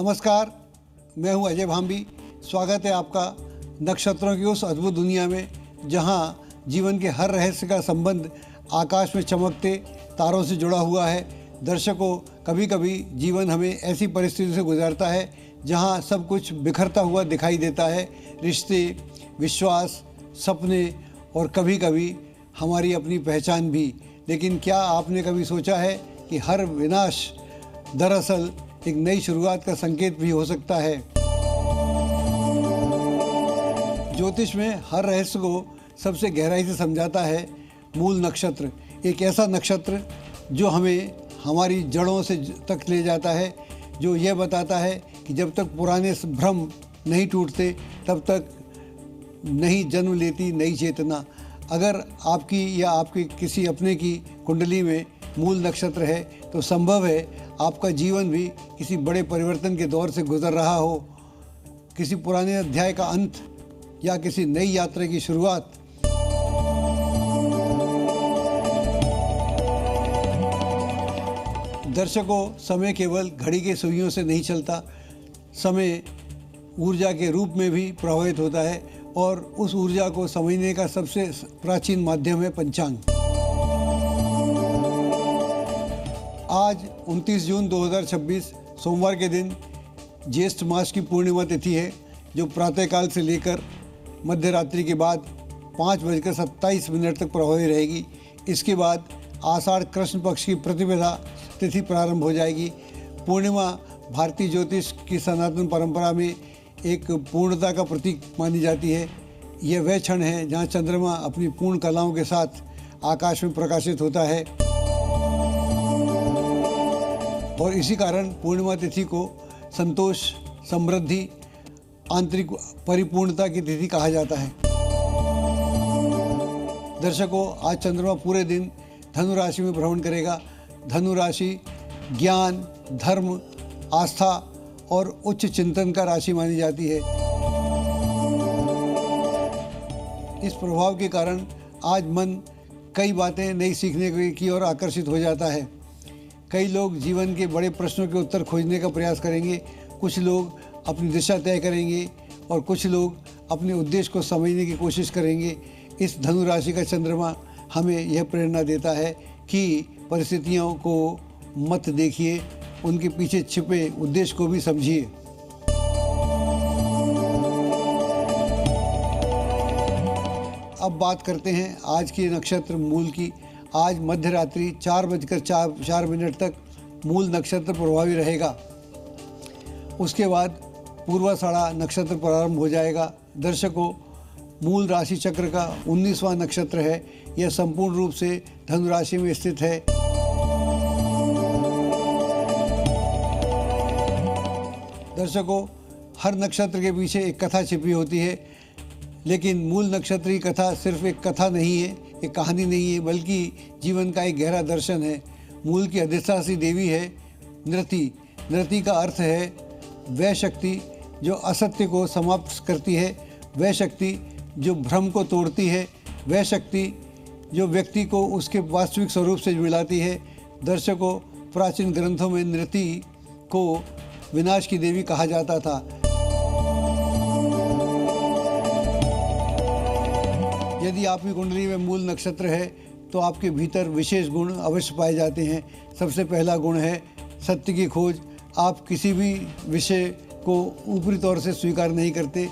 नमस्कार, मैं हूं अजय भांबी। स्वागत है आपका नक्षत्रों की उस अद्भुत दुनिया में जहां जीवन के हर रहस्य का संबंध आकाश में चमकते तारों से जुड़ा हुआ है। दर्शकों, कभी कभी जीवन हमें ऐसी परिस्थितियों से गुजरता है जहां सब कुछ बिखरता हुआ दिखाई देता है। रिश्ते, विश्वास, सपने और कभी कभी हमारी अपनी पहचान भी। लेकिन क्या आपने कभी सोचा है कि हर विनाश दरअसल एक नई शुरुआत का संकेत भी हो सकता है। ज्योतिष में हर रहस्य को सबसे गहराई से समझाता है मूल नक्षत्र। एक ऐसा नक्षत्र जो हमें हमारी जड़ों से तक ले जाता है, जो यह बताता है कि जब तक पुराने भ्रम नहीं टूटते तब तक नहीं जन्म लेती नई चेतना। अगर आपकी या आपके किसी अपने की कुंडली में मूल नक्षत्र है तो संभव है आपका जीवन भी किसी बड़े परिवर्तन के दौर से गुजर रहा हो, किसी पुराने अध्याय का अंत या किसी नई यात्रा की शुरुआत। दर्शकों, समय केवल घड़ी के सुइयों से नहीं चलता। समय ऊर्जा के रूप में भी प्रभावित होता है और उस ऊर्जा को समझने का सबसे प्राचीन माध्यम है पंचांग। आज 29 जून 2026 सोमवार के दिन ज्येष्ठ मास की पूर्णिमा तिथि है, जो प्रातःकाल से लेकर मध्य रात्रि के बाद 5:27 तक प्रभावी रहेगी। इसके बाद आषाढ़ कृष्ण पक्ष की प्रतिपदा तिथि प्रारंभ हो जाएगी। पूर्णिमा भारतीय ज्योतिष की सनातन परंपरा में एक पूर्णता का प्रतीक मानी जाती है। यह वह क्षण है जहाँ चंद्रमा अपनी पूर्ण कलाओं के साथ आकाश में प्रकाशित होता है और इसी कारण पूर्णिमा तिथि को संतोष, समृद्धि, आंतरिक परिपूर्णता की तिथि कहा जाता है। दर्शकों, आज चंद्रमा पूरे दिन धनु राशि में भ्रमण करेगा। धनु राशि ज्ञान, धर्म, आस्था और उच्च चिंतन का राशि मानी जाती है। इस प्रभाव के कारण आज मन कई बातें नई सीखने की ओर आकर्षित हो जाता है। कई लोग जीवन के बड़े प्रश्नों के उत्तर खोजने का प्रयास करेंगे, कुछ लोग अपनी दिशा तय करेंगे और कुछ लोग अपने उद्देश्य को समझने की कोशिश करेंगे। इस धनु राशि का चंद्रमा हमें यह प्रेरणा देता है कि परिस्थितियों को मत देखिए, उनके पीछे छिपे उद्देश्य को भी समझिए। अब बात करते हैं आज के नक्षत्र मूल की। आज मध्य रात्रि 4:04 तक मूल नक्षत्र प्रभावी रहेगा। उसके बाद पूर्वाषाढ़ा नक्षत्र प्रारंभ हो जाएगा। दर्शकों, मूल राशि चक्र का 19वां नक्षत्र है। यह संपूर्ण रूप से धनु राशि में स्थित है। दर्शकों, हर नक्षत्र के पीछे एक कथा छिपी होती है, लेकिन मूल नक्षत्र की कथा सिर्फ एक कथा नहीं है, एक कहानी नहीं है, बल्कि जीवन का एक गहरा दर्शन है। मूल की अधिष्ठात्री देवी है नृति। नृति का अर्थ है वह शक्ति जो असत्य को समाप्त करती है, वह शक्ति जो भ्रम को तोड़ती है, वह शक्ति जो व्यक्ति को उसके वास्तविक स्वरूप से मिलाती है। दर्शकों, प्राचीन ग्रंथों में नृति को विनाश की देवी कहा जाता था। यदि आपकी कुंडली में मूल नक्षत्र है तो आपके भीतर विशेष गुण अवश्य पाए जाते हैं। सबसे पहला गुण है सत्य की खोज। आप किसी भी विषय को ऊपरी तौर से स्वीकार नहीं करते,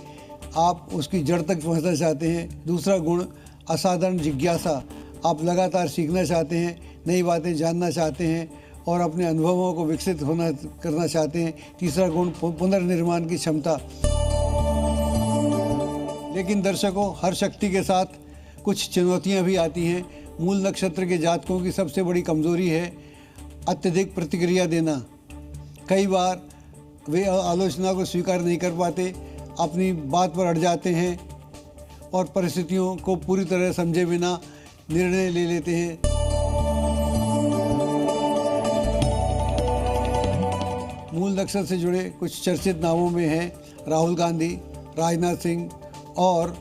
आप उसकी जड़ तक पहुंचना चाहते हैं। दूसरा गुण असाधारण जिज्ञासा। आप लगातार सीखना चाहते हैं, नई बातें जानना चाहते हैं और अपने अनुभवों को विकसित करना चाहते हैं। तीसरा गुण पुनर्निर्माण की क्षमता। लेकिन दर्शकों, हर शक्ति के साथ कुछ चुनौतियां भी आती हैं। मूल नक्षत्र के जातकों की सबसे बड़ी कमजोरी है अत्यधिक प्रतिक्रिया देना। कई बार वे आलोचना को स्वीकार नहीं कर पाते, अपनी बात पर अड़ जाते हैं और परिस्थितियों को पूरी तरह समझे बिना निर्णय ले लेते हैं। मूल नक्षत्र से जुड़े कुछ चर्चित नामों में हैं राहुल गांधी, राजनाथ सिंह और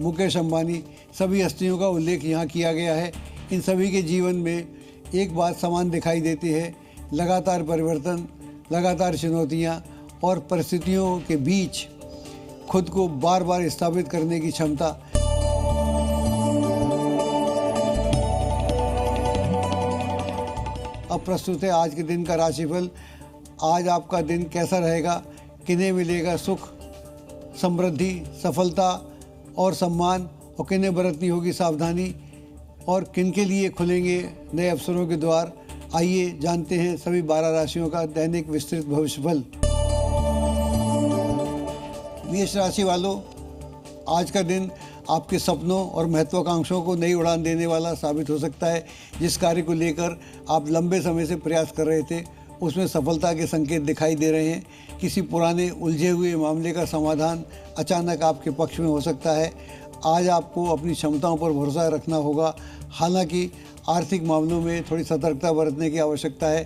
मुकेश अंबानी। सभी हस्तियों का उल्लेख यहाँ किया गया है। इन सभी के जीवन में एक बात समान दिखाई देती है, लगातार परिवर्तन, लगातार चुनौतियाँ और परिस्थितियों के बीच खुद को बार बार स्थापित करने की क्षमता। अब प्रस्तुत है आज के दिन का राशिफल। आज आपका दिन कैसा रहेगा, किन्हें मिलेगा सुख, समृद्धि, सफलता और सम्मान, और किन्हें बरतनी होगी सावधानी, और किन के लिए खुलेंगे नए अवसरों के द्वार। आइए जानते हैं सभी 12 राशियों का दैनिक विस्तृत भविष्यफल। मेष राशि वालों, आज का दिन आपके सपनों और महत्वाकांक्षाओं को नई उड़ान देने वाला साबित हो सकता है। जिस कार्य को लेकर आप लंबे समय से प्रयास कर रहे थे, उसमें सफलता के संकेत दिखाई दे रहे हैं। किसी पुराने उलझे हुए मामले का समाधान अचानक आपके पक्ष में हो सकता है। आज आपको अपनी क्षमताओं पर भरोसा रखना होगा। हालांकि आर्थिक मामलों में थोड़ी सतर्कता बरतने की आवश्यकता है।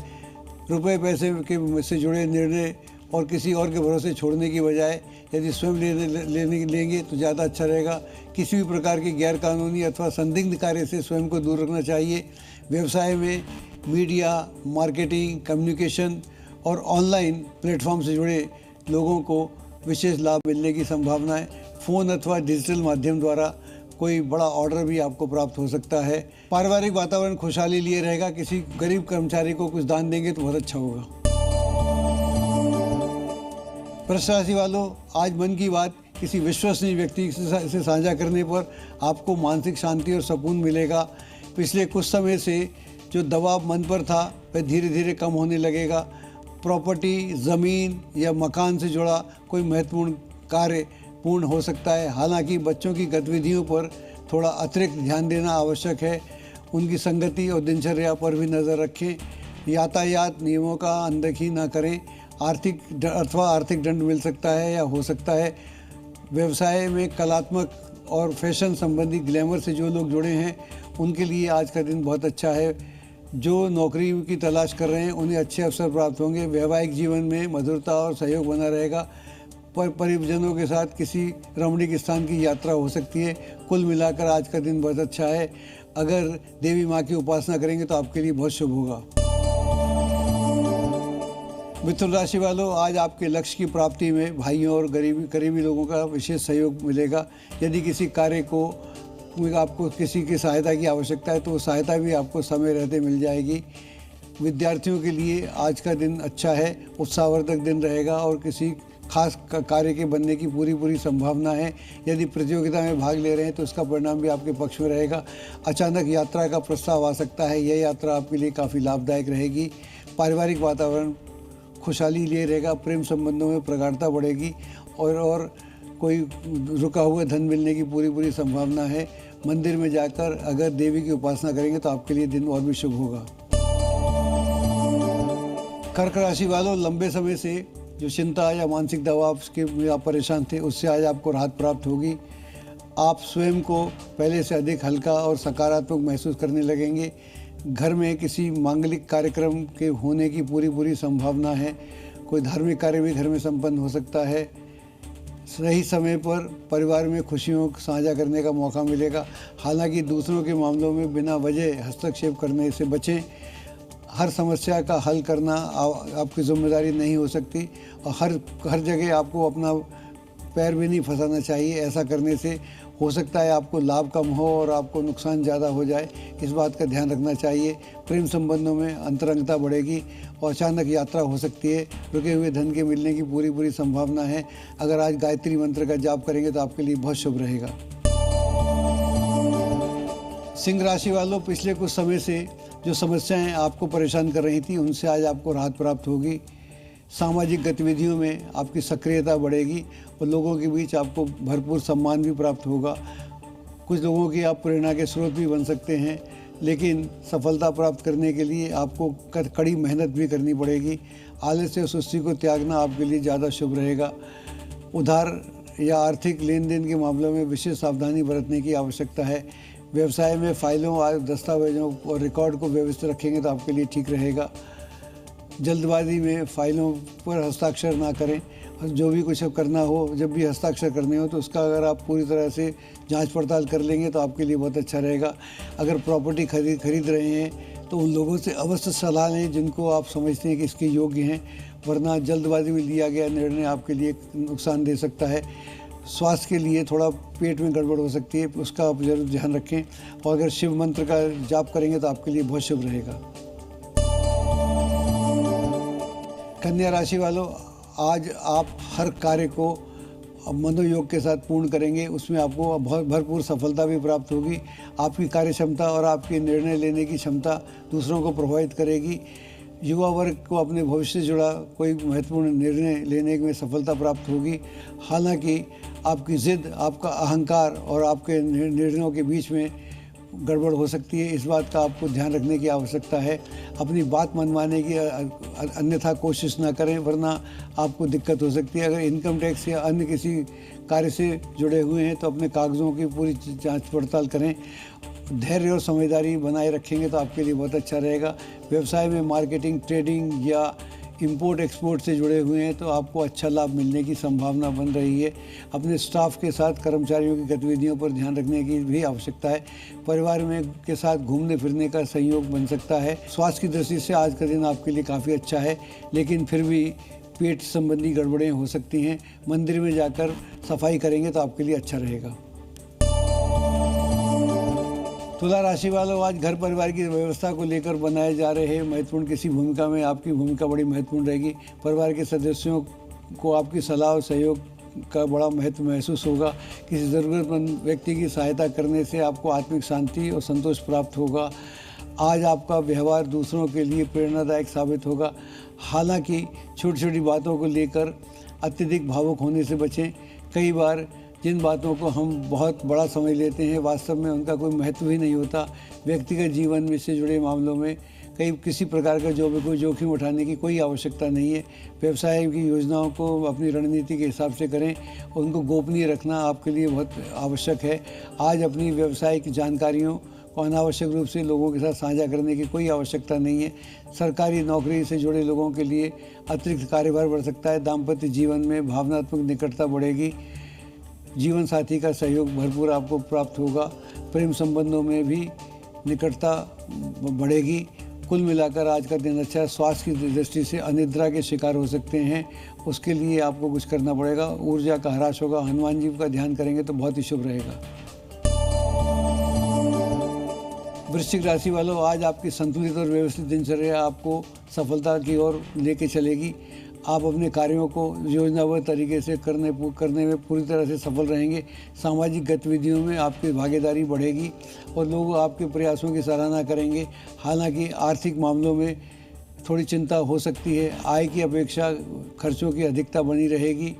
रुपए पैसे के से जुड़े निर्णय और किसी और के भरोसे छोड़ने की बजाय यदि स्वयं लेंगे तो ज़्यादा अच्छा रहेगा। किसी भी प्रकार के गैरकानूनी अथवा संदिग्ध कार्य से स्वयं को दूर रखना चाहिए। व्यवसाय में मीडिया, मार्केटिंग, कम्युनिकेशन और ऑनलाइन प्लेटफॉर्म से जुड़े लोगों को विशेष लाभ मिलने की संभावना है। फ़ोन अथवा डिजिटल माध्यम द्वारा कोई बड़ा ऑर्डर भी आपको प्राप्त हो सकता है। पारिवारिक वातावरण खुशहाली लिए रहेगा। किसी गरीब कर्मचारी को कुछ दान देंगे तो बहुत अच्छा होगा। वृष राशि वालों, आज मन की बात किसी विश्वसनीय व्यक्ति से साझा करने पर आपको मानसिक शांति और सुकून मिलेगा। पिछले कुछ समय से जो दबाव मन पर था वह धीरे धीरे कम होने लगेगा। प्रॉपर्टी, ज़मीन या मकान से जुड़ा कोई महत्वपूर्ण कार्य पूर्ण हो सकता है। हालांकि बच्चों की गतिविधियों पर थोड़ा अतिरिक्त ध्यान देना आवश्यक है। उनकी संगति और दिनचर्या पर भी नज़र रखें। यातायात नियमों का अनदेखी न करें। आर्थिक दंड मिल सकता है या हो सकता है। व्यवसाय में कलात्मक और फैशन संबंधी ग्लैमर से जो लोग जुड़े हैं उनके लिए आज का दिन बहुत अच्छा है। जो नौकरी की तलाश कर रहे हैं उन्हें अच्छे अवसर प्राप्त होंगे। वैवाहिक जीवन में मधुरता और सहयोग बना रहेगा। परिजनों के साथ किसी रमणीक स्थान की यात्रा हो सकती है। कुल मिलाकर आज का दिन बहुत अच्छा है। अगर देवी माँ की उपासना करेंगे तो आपके लिए बहुत शुभ होगा। मिथुन राशि वालों, आज आपके लक्ष्य की प्राप्ति में भाइयों और करीबी लोगों का विशेष सहयोग मिलेगा। यदि किसी कार्य को आपको किसी की सहायता की आवश्यकता है तो वो सहायता भी आपको समय रहते मिल जाएगी। विद्यार्थियों के लिए आज का दिन अच्छा है। उत्साहवर्धक दिन रहेगा और किसी खास कार्य के बनने की पूरी संभावना है। यदि प्रतियोगिता में भाग ले रहे हैं तो उसका परिणाम भी आपके पक्ष में रहेगा। अचानक यात्रा का प्रस्ताव आ सकता है। यह यात्रा आपके लिए काफ़ी लाभदायक रहेगी। पारिवारिक वातावरण खुशहाली लिए रहेगा। प्रेम संबंधों में प्रगाढ़ता बढ़ेगी और कोई रुका हुआ धन मिलने की पूरी संभावना है। मंदिर में जाकर अगर देवी की उपासना करेंगे तो आपके लिए दिन और भी शुभ होगा। कर्क राशि वालों, लंबे समय से जो चिंता या मानसिक दबाव के आप परेशान थे उससे आज आपको राहत प्राप्त होगी। आप स्वयं को पहले से अधिक हल्का और सकारात्मक महसूस करने लगेंगे। घर में किसी मांगलिक कार्यक्रम के होने की पूरी संभावना है। कोई धार्मिक कार्य भी घर में संपन्न हो सकता है। सही समय पर परिवार में खुशियों को साझा करने का मौका मिलेगा। हालांकि दूसरों के मामलों में बिना वजह हस्तक्षेप करने से बचें। हर समस्या का हल करना आपकी जिम्मेदारी नहीं हो सकती और हर जगह आपको अपना पैर भी नहीं फंसाना चाहिए। ऐसा करने से हो सकता है आपको लाभ कम हो और आपको नुकसान ज़्यादा हो जाए। इस बात का ध्यान रखना चाहिए। प्रेम संबंधों में अंतरंगता बढ़ेगी और अचानक यात्रा हो सकती है। रुके हुए धन के मिलने की पूरी संभावना है। अगर आज गायत्री मंत्र का जाप करेंगे तो आपके लिए बहुत शुभ रहेगा। सिंह राशि वालों, पिछले कुछ समय से जो समस्याएं आपको परेशान कर रही थी उनसे आज आपको राहत प्राप्त होगी। सामाजिक गतिविधियों में आपकी सक्रियता बढ़ेगी और लोगों के बीच आपको भरपूर सम्मान भी प्राप्त होगा। कुछ लोगों की आप प्रेरणा के स्रोत भी बन सकते हैं, लेकिन सफलता प्राप्त करने के लिए आपको कड़ी मेहनत भी करनी पड़ेगी। आलस्य और सुस्ती को त्यागना आपके लिए ज़्यादा शुभ रहेगा। उधार या आर्थिक लेन देन के मामलों में विशेष सावधानी बरतने की आवश्यकता है। व्यवसाय में फाइलों और दस्तावेजों और रिकॉर्ड को व्यवस्थित रखेंगे तो आपके लिए ठीक रहेगा। जल्दबाजी में फाइलों पर हस्ताक्षर ना करें। जो भी कुछ करना हो, जब भी हस्ताक्षर करने हो तो उसका अगर आप पूरी तरह से जांच पड़ताल कर लेंगे तो आपके लिए बहुत अच्छा रहेगा। अगर प्रॉपर्टी खरीद रहे हैं तो उन लोगों से अवश्य सलाह लें जिनको आप समझते हैं कि इसके योग्य हैं। वरना जल्दबाजी में लिया गया निर्णय आपके लिए नुकसान दे सकता है। स्वास्थ्य के लिए थोड़ा पेट में गड़बड़ हो सकती है, उसका आप जरूर ध्यान रखें। और अगर शिव मंत्र का जाप करेंगे तो आपके लिए बहुत शुभ रहेगा। कन्या राशि वालों, आज आप हर कार्य को मनोयोग के साथ पूर्ण करेंगे, उसमें आपको बहुत भरपूर सफलता भी प्राप्त होगी। आपकी कार्य क्षमता और आपकी निर्णय लेने की क्षमता दूसरों को प्रभावित करेगी। युवा वर्ग को अपने भविष्य से जुड़ा कोई महत्वपूर्ण निर्णय लेने में सफलता प्राप्त होगी। हालांकि आपकी ज़िद, आपका अहंकार और आपके निर्णयों के बीच में गड़बड़ हो सकती है, इस बात का आपको ध्यान रखने की आवश्यकता है। अपनी बात मनवाने की अन्यथा कोशिश ना करें, वरना आपको दिक्कत हो सकती है। अगर इनकम टैक्स या अन्य किसी कार्य से जुड़े हुए हैं तो अपने कागज़ों की पूरी जांच पड़ताल करें। धैर्य और समझदारी बनाए रखेंगे तो आपके लिए बहुत अच्छा रहेगा। व्यवसाय में मार्केटिंग, ट्रेडिंग या इंपोर्ट एक्सपोर्ट से जुड़े हुए हैं तो आपको अच्छा लाभ मिलने की संभावना बन रही है। अपने स्टाफ के साथ कर्मचारियों की गतिविधियों पर ध्यान रखने की भी आवश्यकता है। परिवार में के साथ घूमने फिरने का संयोग बन सकता है। स्वास्थ्य की दृष्टि से आज का दिन आपके लिए काफ़ी अच्छा है, लेकिन फिर भी पेट संबंधी गड़बड़ें हो सकती हैं। मंदिर में जाकर सफाई करेंगे तो आपके लिए अच्छा रहेगा। तुला राशि वालों, आज घर परिवार की व्यवस्था को लेकर बनाए जा रहे महत्वपूर्ण किसी भूमिका में आपकी भूमिका बड़ी महत्वपूर्ण रहेगी। परिवार के सदस्यों को आपकी सलाह और सहयोग का बड़ा महत्व महसूस होगा। किसी ज़रूरतमंद व्यक्ति की सहायता करने से आपको आत्मिक शांति और संतोष प्राप्त होगा। आज आपका व्यवहार दूसरों के लिए प्रेरणादायक साबित होगा। हालांकि छोटी छोटी बातों को लेकर अत्यधिक भावुक होने से बचें। कई बार जिन बातों को हम बहुत बड़ा समझ लेते हैं, वास्तव में उनका कोई महत्व ही नहीं होता। व्यक्तिगत जीवन में से जुड़े मामलों में किसी प्रकार का कोई जोखिम उठाने की कोई आवश्यकता नहीं है। व्यवसाय की योजनाओं को अपनी रणनीति के हिसाब से करें और उनको गोपनीय रखना आपके लिए बहुत आवश्यक है। आज अपनी व्यावसायिक जानकारियों को अनावश्यक रूप से लोगों के साथ साझा करने की कोई आवश्यकता नहीं है। सरकारी नौकरी से जुड़े लोगों के लिए अतिरिक्त कार्यभार बढ़ सकता है। दाम्पत्य जीवन में भावनात्मक निकटता बढ़ेगी। जीवन साथी का सहयोग भरपूर आपको प्राप्त होगा। प्रेम संबंधों में भी निकटता बढ़ेगी। कुल मिलाकर आज का दिन अच्छा है। स्वास्थ्य की दृष्टि से अनिद्रा के शिकार हो सकते हैं, उसके लिए आपको कुछ करना पड़ेगा। ऊर्जा का ह्रास होगा। हनुमान जी का ध्यान करेंगे तो बहुत ही शुभ रहेगा। वृश्चिक राशि वालों, आज आपकी संतुलित और व्यवस्थित दिनचर्या आपको सफलता की ओर लेके चलेगी। आप अपने कार्यों को योजनाबद्ध तरीके से करने में पूरी तरह से सफल रहेंगे। सामाजिक गतिविधियों में आपकी भागीदारी बढ़ेगी और लोग आपके प्रयासों की सराहना करेंगे। हालांकि आर्थिक मामलों में थोड़ी चिंता हो सकती है। आय की अपेक्षा खर्चों की अधिकता बनी रहेगी,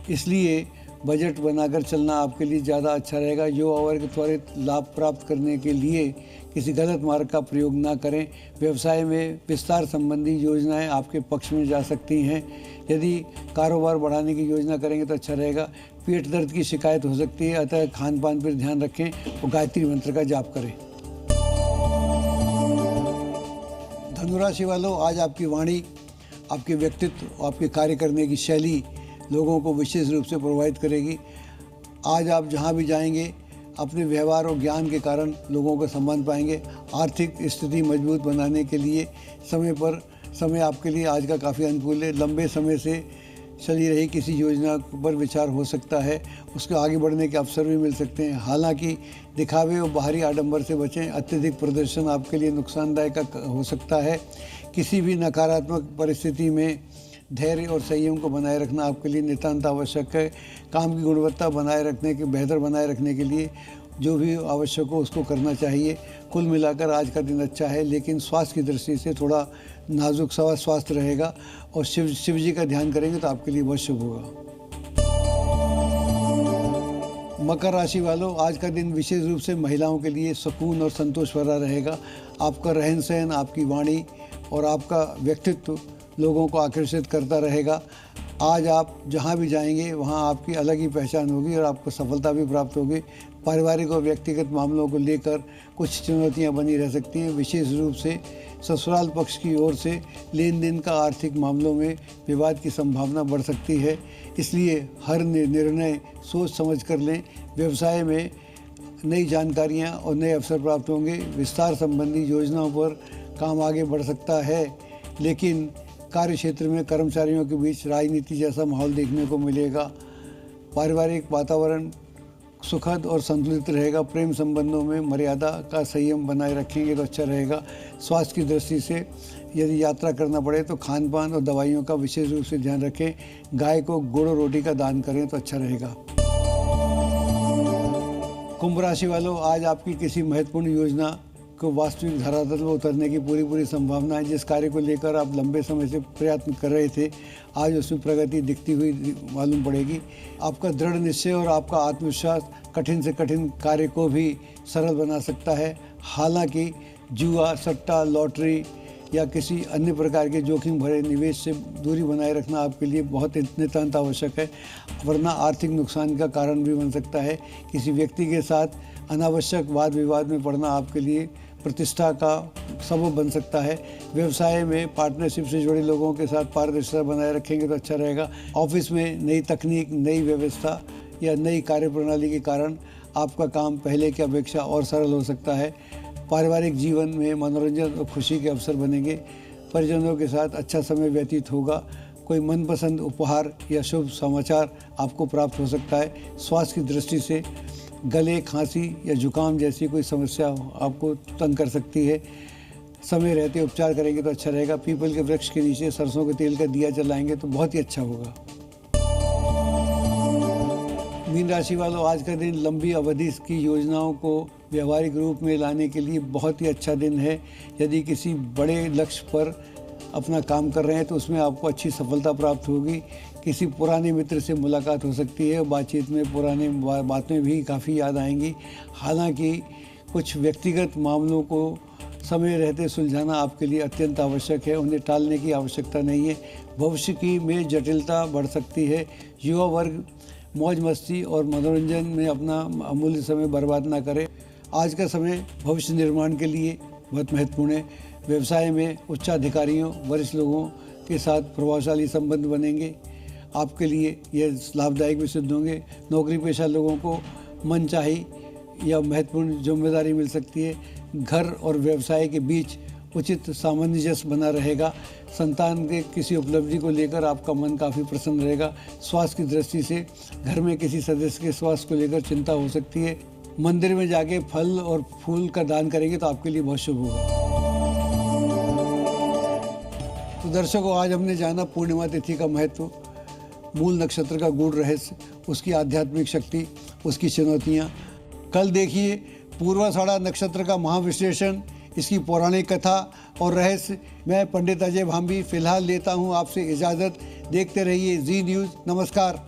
इसलिए बजट बनाकर चलना आपके लिए ज़्यादा अच्छा रहेगा। युवा वर्ग त्वरित लाभ प्राप्त करने के लिए किसी गलत मार्ग का प्रयोग ना करें। व्यवसाय में विस्तार संबंधी योजनाएं आपके पक्ष में जा सकती हैं। यदि कारोबार बढ़ाने की योजना करेंगे तो अच्छा रहेगा। पेट दर्द की शिकायत हो सकती है, अतः खान पान पर ध्यान रखें और गायत्री मंत्र का जाप करें। धनुराशि वालों, आज आपकी वाणी, आपके व्यक्तित्व, आपके कार्य करने की शैली लोगों को विशेष रूप से प्रभावित करेगी। आज आप जहां भी जाएंगे अपने व्यवहार और ज्ञान के कारण लोगों का सम्मान पाएंगे। आर्थिक स्थिति मजबूत बनाने के लिए समय आपके लिए आज का काफ़ी अनुकूल है। लंबे समय से चली रही किसी योजना पर विचार हो सकता है, उसके आगे बढ़ने के अवसर भी मिल सकते हैं। हालांकि दिखावे और बाहरी आडंबर से बचें। अत्यधिक प्रदर्शन आपके लिए नुकसानदायक हो सकता है। किसी भी नकारात्मक परिस्थिति में धैर्य और संयम को बनाए रखना आपके लिए नितांत आवश्यक है। काम की गुणवत्ता बेहतर बनाए रखने के लिए जो भी आवश्यक हो उसको करना चाहिए। कुल मिलाकर आज का दिन अच्छा है, लेकिन स्वास्थ्य की दृष्टि से थोड़ा नाजुक स्वास्थ्य रहेगा और शिव जी का ध्यान करेंगे तो आपके लिए बहुत शुभ होगा। मकर राशि वालों, आज का दिन विशेष रूप से महिलाओं के लिए सुकून और संतोष भरा रहेगा। आपका रहन सहन, आपकी वाणी और आपका व्यक्तित्व लोगों को आकर्षित करता रहेगा। आज आप जहां भी जाएंगे वहां आपकी अलग ही पहचान होगी और आपको सफलता भी प्राप्त होगी। पारिवारिक और व्यक्तिगत मामलों को लेकर कुछ चुनौतियां बनी रह सकती हैं। विशेष रूप से ससुराल पक्ष की ओर से लेन देन का आर्थिक मामलों में विवाद की संभावना बढ़ सकती है, इसलिए हर निर्णय सोच समझ कर लें। व्यवसाय में नई जानकारियां और नए अवसर प्राप्त होंगे। विस्तार संबंधी योजनाओं पर काम आगे बढ़ सकता है, लेकिन कार्य क्षेत्र में कर्मचारियों के बीच राजनीति जैसा माहौल देखने को मिलेगा। पारिवारिक वातावरण सुखद और संतुलित रहेगा। प्रेम संबंधों में मर्यादा का संयम बनाए रखेंगे तो अच्छा रहेगा। स्वास्थ्य की दृष्टि से यदि यात्रा करना पड़े तो खान पान और दवाइयों का विशेष रूप से ध्यान रखें। गाय को गुड़ और रोटी का दान करें तो अच्छा रहेगा। कुंभ राशि वालों, आज आपकी किसी महत्वपूर्ण योजना को वास्तविक धरातल पर उतरने की पूरी संभावना है। जिस कार्य को लेकर आप लंबे समय से प्रयत्न कर रहे थे, आज उसमें प्रगति दिखती हुई मालूम पड़ेगी। आपका दृढ़ निश्चय और आपका आत्मविश्वास कठिन से कठिन कार्य को भी सरल बना सकता है। हालांकि जुआ, सट्टा, लॉटरी या किसी अन्य प्रकार के जोखिम भरे निवेश से दूरी बनाए रखना आपके लिए बहुत नितांत आवश्यक है, वरना आर्थिक नुकसान का कारण भी बन सकता है। किसी व्यक्ति के साथ अनावश्यक वाद विवाद में पड़ना आपके लिए प्रतिष्ठा का सबब बन सकता है। व्यवसाय में पार्टनरशिप से जुड़े लोगों के साथ पारदर्शिता बनाए रखेंगे तो अच्छा रहेगा। ऑफिस में नई तकनीक, नई व्यवस्था या नई कार्यप्रणाली के कारण आपका काम पहले की अपेक्षा और सरल हो सकता है। पारिवारिक जीवन में मनोरंजन और खुशी के अवसर बनेंगे। परिजनों के साथ अच्छा समय व्यतीत होगा। कोई मनपसंद उपहार या शुभ समाचार आपको प्राप्त हो सकता है। स्वास्थ्य की दृष्टि से गले, खांसी या जुकाम जैसी कोई समस्या आपको तंग कर सकती है। समय रहते उपचार करेंगे तो अच्छा रहेगा। पीपल के वृक्ष के नीचे सरसों के तेल का दिया जलाएंगे तो बहुत ही अच्छा होगा। मीन राशि वालों, आज का दिन लंबी अवधि की योजनाओं को व्यवहारिक रूप में लाने के लिए बहुत ही अच्छा दिन है। यदि किसी बड़े लक्ष्य पर अपना काम कर रहे हैं तो उसमें आपको अच्छी सफलता प्राप्त होगी। किसी पुराने मित्र से मुलाकात हो सकती है। बातचीत में पुराने बातें भी काफ़ी याद आएंगी। हालांकि कुछ व्यक्तिगत मामलों को समय रहते सुलझाना आपके लिए अत्यंत आवश्यक है। उन्हें टालने की आवश्यकता नहीं है। भविष्य की में जटिलता बढ़ सकती है। युवा वर्ग मौज मस्ती और मनोरंजन में अपना अमूल्य समय बर्बाद ना करे। आज का समय भविष्य निर्माण के लिए बहुत महत्वपूर्ण है। व्यवसाय में उच्चाधिकारियों, वरिष्ठ लोगों के साथ प्रभावशाली संबंध बनेंगे। आपके लिए यह लाभदायक भी सिद्ध होंगे। नौकरी पेशा लोगों को मनचाही या महत्वपूर्ण जिम्मेदारी मिल सकती है। घर और व्यवसाय के बीच उचित सामंजस्य बना रहेगा। संतान के किसी उपलब्धि को लेकर आपका मन काफ़ी प्रसन्न रहेगा। स्वास्थ्य की दृष्टि से घर में किसी सदस्य के स्वास्थ्य को लेकर चिंता हो सकती है। मंदिर में जाके फल और फूल का दान करेंगे तो आपके लिए बहुत शुभ होगा। तो दर्शकों, आज हमने जाना पूर्णिमा तिथि का महत्व, मूल नक्षत्र का गूढ़ रहस्य, उसकी आध्यात्मिक शक्ति, उसकी चुनौतियाँ। कल देखिए पूर्वाषाढ़ा नक्षत्र का महाविश्लेषण, इसकी पौराणिक कथा और रहस्य। मैं पंडित अजय भांबी फिलहाल लेता हूँ आपसे इजाज़त। देखते रहिए जी न्यूज़। नमस्कार।